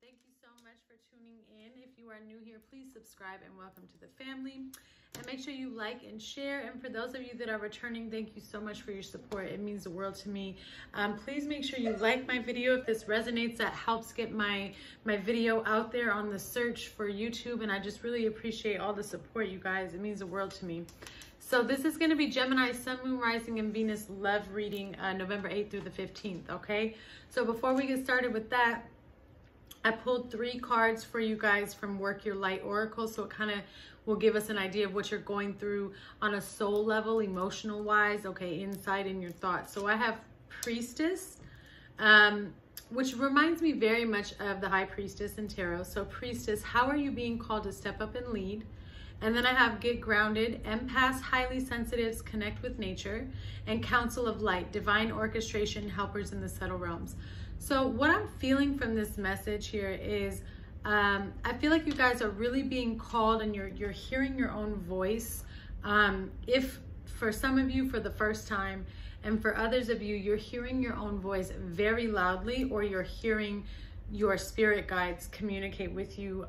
Thank you so much for tuning in. If you are new here, please subscribe and welcome to the family. And make sure you like and share. And for those of you that are returning, thank you so much for your support. It means the world to me. Please make sure you like my video if this resonates. That helps get my video out there on the search for YouTube. And I just really appreciate all the support, you guys. It means the world to me. So this is going to be Gemini, Sun, Moon, Rising, and Venus love reading November 8th through the 15th, okay? So before we get started with that, I pulled 3 cards for you guys from Work Your Light Oracle, so it kind of will give us an idea of what you're going through on a soul level, emotional wise, okay, inside in your thoughts. So I have Priestess, which reminds me very much of the High Priestess in Tarot. So Priestess, how are you being called to step up and lead? And then I have Get Grounded, Empaths, Highly Sensitives, Connect with Nature, and Council of Light, Divine Orchestration, Helpers in the Subtle Realms. So what I'm feeling from this message here is, I feel like you guys are really being called and you're hearing your own voice. If for some of you for the first time, and for others of you, you're hearing your own voice very loudly, or you're hearing your spirit guides communicate with you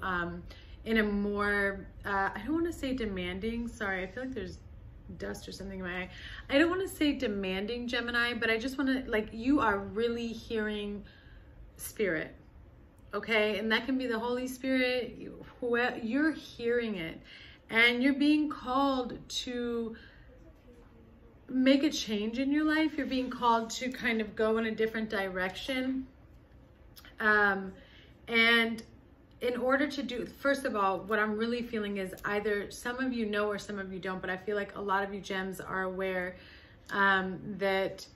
in a more, I don't want to say demanding, sorry, I feel like there's dust or something in my eye. I don't want to say demanding, Gemini, but I just want to, like, you are really hearing spirit, okay? And that can be the Holy Spirit, whoever, you're hearing it, and you're being called to make a change in your life. You're being called to kind of go in a different direction, and in order to do, first of all, what I'm really feeling is either some of you know or some of you don't, but I feel like a lot of you gems are aware that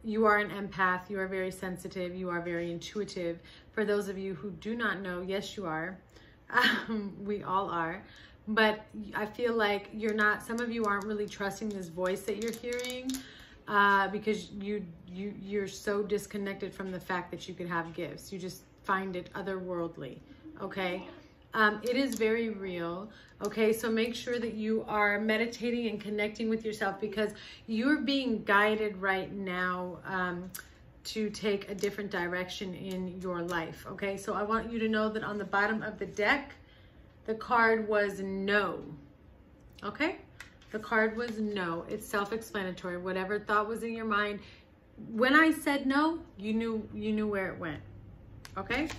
you are an empath, you are very sensitive, you are very intuitive. For those of you who do not know, yes, you are. We all are. But I feel like you're not, some of you aren't really trusting this voice that you're hearing because you're so disconnected from the fact that you could have gifts. You just find it otherworldly. Okay, it is very real. Okay, so make sure that you are meditating and connecting with yourself, because you're being guided right now to take a different direction in your life. Okay, so I want you to know that on the bottom of the deck, the card was no. Okay, the card was no. It's self-explanatory. Whatever thought was in your mind, when I said no, you knew where it went. Okay.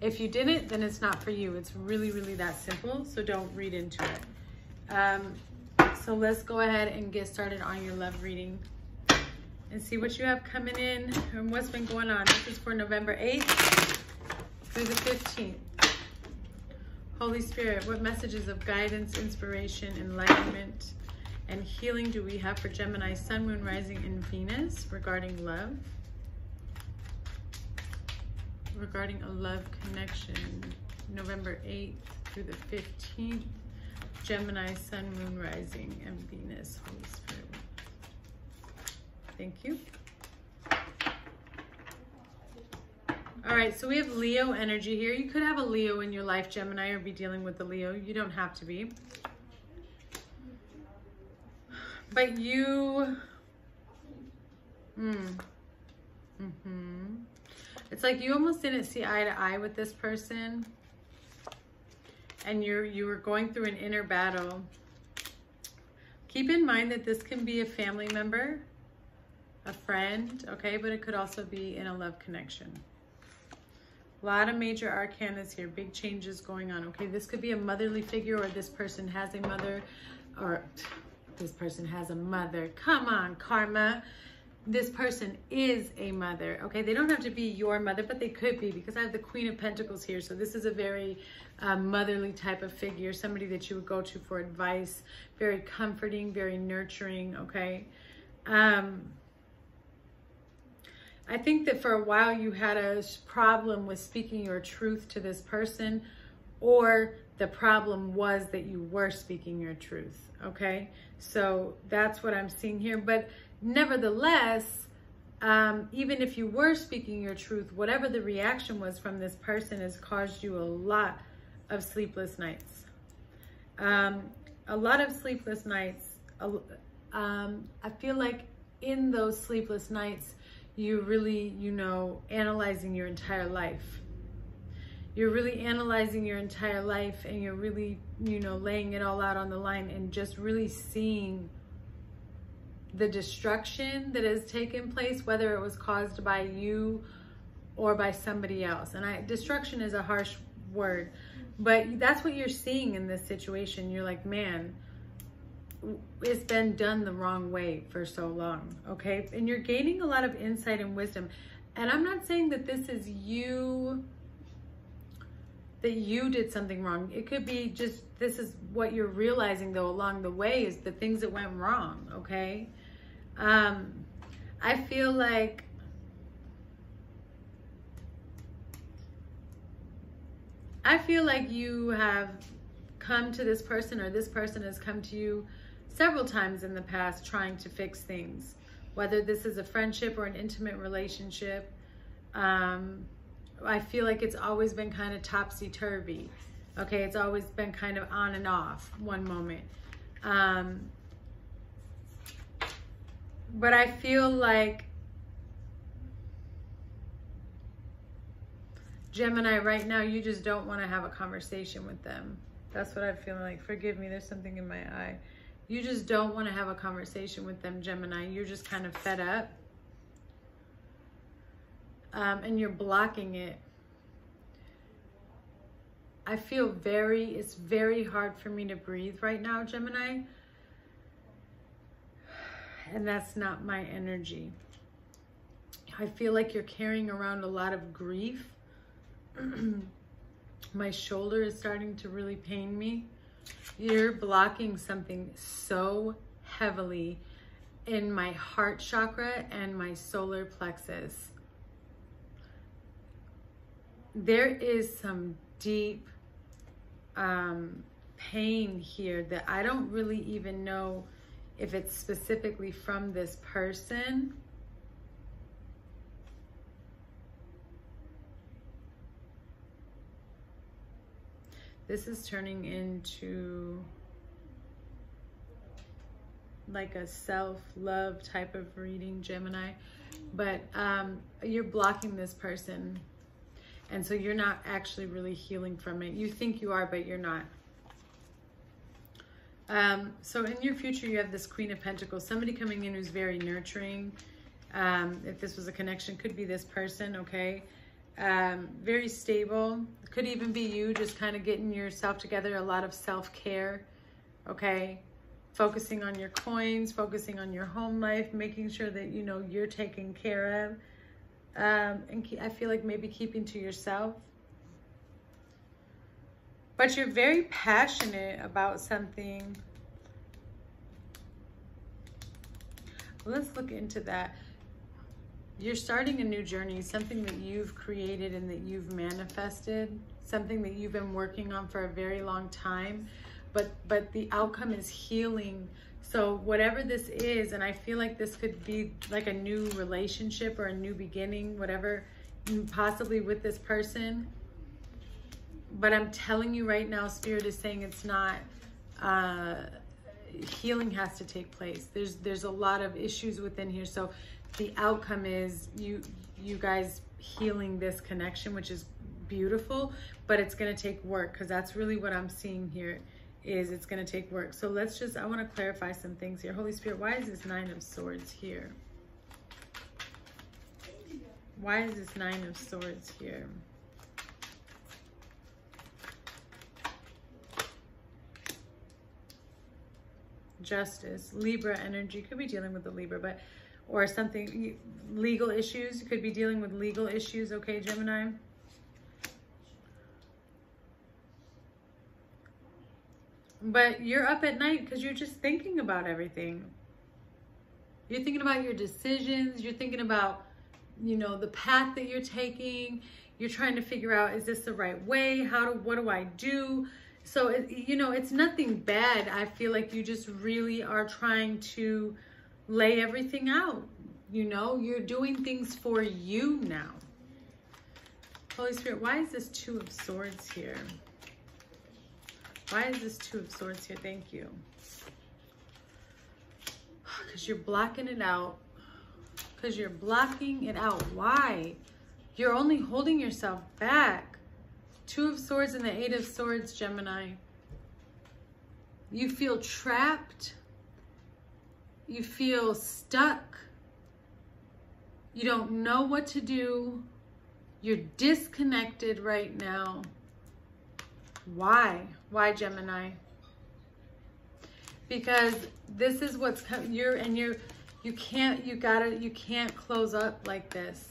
If you didn't, then it's not for you. It's really, really that simple. So don't read into it. So let's go ahead and get started on your love reading and see what you have coming in and what's been going on. This is for November 8th through the 15th. Holy Spirit, what messages of guidance, inspiration, enlightenment, and healing do we have for Gemini, Sun, Moon, Rising, and Venus regarding love? Regarding a love connection, November 8th through the 15th, Gemini, Sun, Moon, Rising, and Venus. Holy Spirit. Thank you. All right, so we have Leo energy here. You could have a Leo in your life, Gemini, or be dealing with a Leo. You don't have to be. But you... It's like you almost didn't see eye to eye with this person, and you were going through an inner battle. Keep in mind that this can be a family member, a friend, okay, but it could also be in a love connection. A lot of major arcanas here, big changes going on, okay? This could be a motherly figure, or this person has a mother, or this person has a mother. Come on, karma. This person is a mother, okay? They don't have to be your mother, but they could be, because I have the Queen of Pentacles here. So this is a very motherly type of figure, somebody that you would go to for advice, very comforting, very nurturing, okay? I think that for a while you had a problem with speaking your truth to this person, or the problem was that you were speaking your truth, okay? So that's what I'm seeing here. But nevertheless, even if you were speaking your truth, whatever the reaction was from this person has caused you a lot of sleepless nights. A lot of sleepless nights. I feel like in those sleepless nights, you really, analyzing your entire life. you're really analyzing your entire life, and you're really, you know, laying it all out on the line, and just really seeing the destruction that has taken place, whether it was caused by you or by somebody else. And destruction is a harsh word, but that's what you're seeing in this situation. You're like, man, it's been done the wrong way for so long, okay? And you're gaining a lot of insight and wisdom. And I'm not saying that this is you, that you did something wrong. It could be just, this is what you're realizing though along the way, is the things that went wrong, okay? I feel like you have come to this person, or this person has come to you several times in the past trying to fix things, whether this is a friendship or an intimate relationship. I feel like it's always been kind of topsy-turvy. Okay, it's always been kind of on and off one moment. But I feel like Gemini, right now, you just don't want to have a conversation with them. That's what I'm feeling like. Forgive me, there's something in my eye. You just don't want to have a conversation with them, Gemini. You're just kind of fed up. And you're blocking it. I feel it's very hard for me to breathe right now, Gemini. And that's not my energy. I feel like you're carrying around a lot of grief. My shoulder is starting to really pain me. You're blocking something so heavily in my heart chakra and my solar plexus. There is some deep pain here that I don't really even know if it's specifically from this person. This is turning into like a self-love type of reading, Gemini. But you're blocking this person. And so you're not actually really healing from it. You think you are, but you're not. So in your future, you have this Queen of Pentacles, somebody coming in who's very nurturing. If this was a connection, could be this person, okay? Very stable. Could even be you just kind of getting yourself together, a lot of self-care, okay? Focusing on your coins, focusing on your home life, making sure that, you know, you're taken care of. And I feel like maybe keeping to yourself. But you're very passionate about something. Let's look into that. You're starting a new journey, something that you've created and that you've manifested, something that you've been working on for a very long time, but the outcome is healing. So whatever this is, and I feel like this could be like a new relationship or a new beginning, whatever, possibly with this person. But I'm telling you right now, Spirit is saying it's not, healing has to take place. There's a lot of issues within here. So the outcome is you guys healing this connection, which is beautiful, but it's going to take work, because that's really what I'm seeing here, is it's going to take work. So I want to clarify some things here. Holy Spirit, why is this 9 of Swords here? Why is this 9 of Swords here? Justice, Libra energy, could be dealing with the Libra, but, or something, legal issues, you could be dealing with legal issues, okay, Gemini? But you're up at night because you're just thinking about everything. You're thinking about your decisions, you're thinking about, you know, the path that you're taking, you're trying to figure out, is this the right way? What do I do? So, you know, it's nothing bad. I feel like you just really are trying to lay everything out. You know, you're doing things for you now. Holy Spirit, why is this 2 of Swords here? Why is this 2 of Swords here? Thank you. Because you're blocking it out. Because you're blocking it out. Why? You're only holding yourself back. Two of Swords and the Eight of Swords, Gemini. You feel trapped. You feel stuck. You don't know what to do. You're disconnected right now. Why? Why, Gemini? Because this is what's coming. You can't close up like this.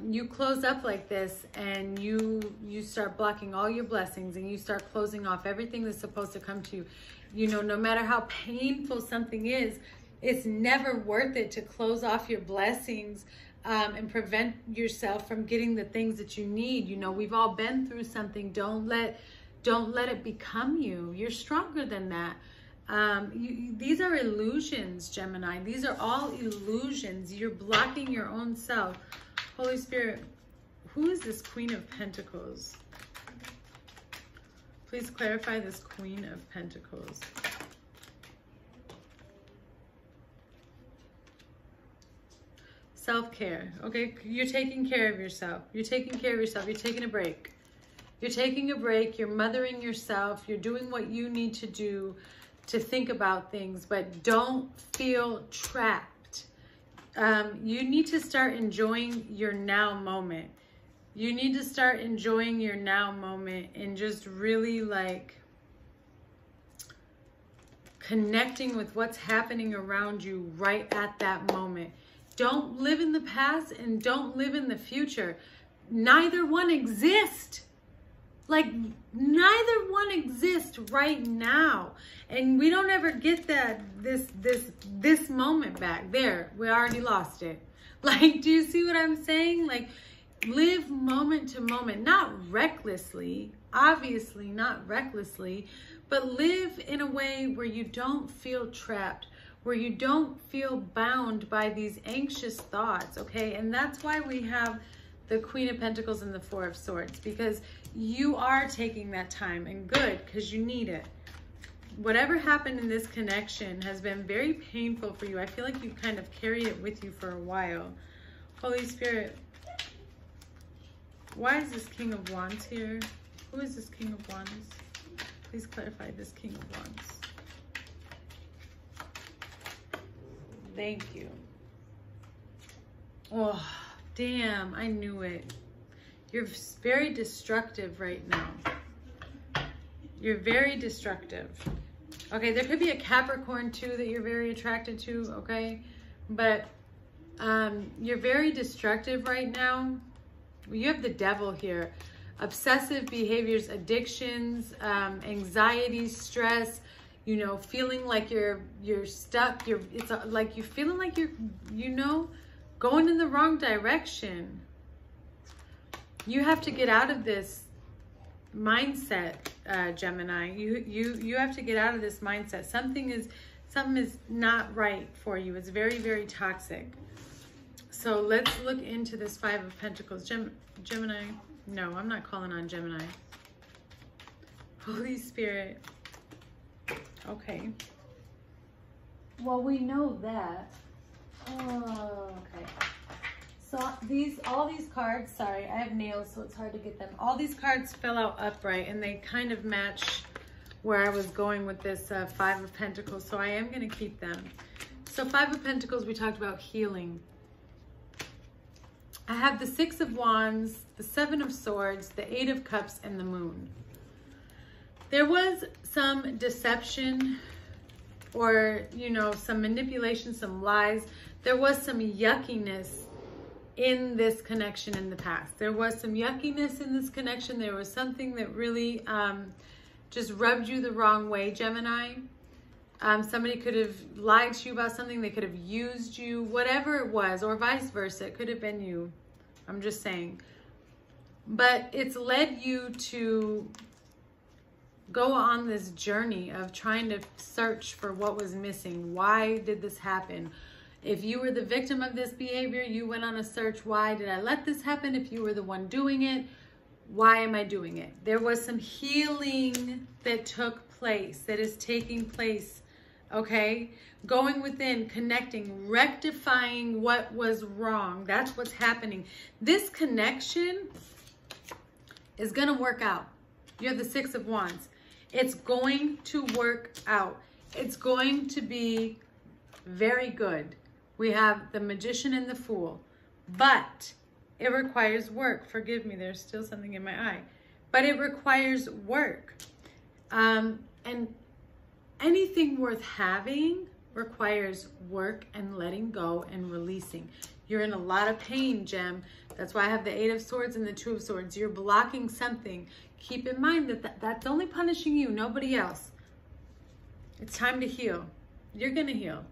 You close up like this and you start blocking all your blessings, and you start closing off everything that's supposed to come to you. You know, no matter how painful something is, it's never worth it to close off your blessings and prevent yourself from getting the things that you need. You know, we've all been through something. Don't let it become you. You're stronger than that. These are illusions, Gemini. These are all illusions. You're blocking your own self. Holy Spirit, who is this Queen of Pentacles? Please clarify this Queen of Pentacles. Self-care. Okay, you're taking care of yourself. You're taking care of yourself. You're taking a break. You're taking a break. You're mothering yourself. You're doing what you need to do to think about things, but don't feel trapped. You need to start enjoying your now moment. You need to start enjoying your now moment and just really like connecting with what's happening around you right at that moment. Don't live in the past and don't live in the future. Neither one exist. Like, neither one exists right now. And we don't ever get this moment back. There, we already lost it. Like, do you see what I'm saying? Like, live moment to moment, not recklessly, obviously not recklessly, but live in a way where you don't feel trapped, where you don't feel bound by these anxious thoughts, okay? And that's why we have the Queen of Pentacles and the Four of Swords, because you are taking that time, and good, because you need it. Whatever happened in this connection has been very painful for you. I feel like you kind of carried it with you for a while. Holy Spirit, why is this King of Wands here? Who is this King of Wands? Please clarify this King of Wands. Thank you. Oh, damn, I knew it. You're very destructive right now. You're very destructive. Okay, there could be a Capricorn too that you're very attracted to, okay? But you're very destructive right now. You have the Devil here. Obsessive behaviors, addictions, anxiety, stress, you know, feeling like you're stuck. It's like you feeling like you're, you know, going in the wrong direction. You have to get out of this mindset, Gemini. You have to get out of this mindset. Something is not right for you. It's very, very toxic. So let's look into this Five of Pentacles. Gemini. No, I'm not calling on Gemini. Holy Spirit. Okay. Well, we know that. Oh, okay. So all these cards, sorry, I have nails, so it's hard to get them. All these cards fell out upright, and they kind of match where I was going with this Five of Pentacles, so I am going to keep them. So Five of Pentacles, we talked about healing. I have the Six of Wands, the Seven of Swords, the Eight of Cups, and the Moon. There was some deception or, you know, some manipulation, some lies. There was some yuckiness in this connection in the past. There was some yuckiness in this connection. There was something that really just rubbed you the wrong way, Gemini. Somebody could have lied to you about something. They could have used you, whatever it was, or vice versa. It could have been you. I'm just saying. But it's led you to go on this journey of trying to search for what was missing. Why did this happen? If you were the victim of this behavior, you went on a search. Why did I let this happen? If you were the one doing it, why am I doing it? There was some healing that took place, that is taking place, okay? Going within, connecting, rectifying what was wrong. That's what's happening. This connection is going to work out. You're the Six of Wands. It's going to work out. It's going to be very good. We have the Magician and the Fool, but it requires work. Forgive me, there's still something in my eye, but it requires work. And anything worth having requires work and letting go and releasing. You're in a lot of pain, Gem. That's why I have the Eight of Swords and the Two of Swords. You're blocking something. Keep in mind that that's only punishing you, nobody else. It's time to heal. You're going to heal.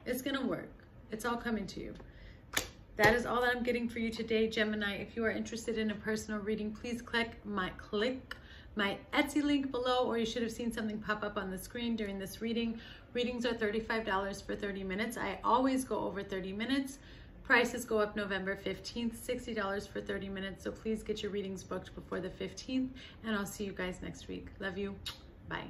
It's going to work. It's all coming to you. That is all that I'm getting for you today, Gemini. If you are interested in a personal reading, please click my Etsy link below, or you should have seen something pop up on the screen during this reading. Readings are $35 for 30 minutes. I always go over 30 minutes. Prices go up November 15th, $60 for 30 minutes. So please get your readings booked before the 15th, and I'll see you guys next week. Love you. Bye.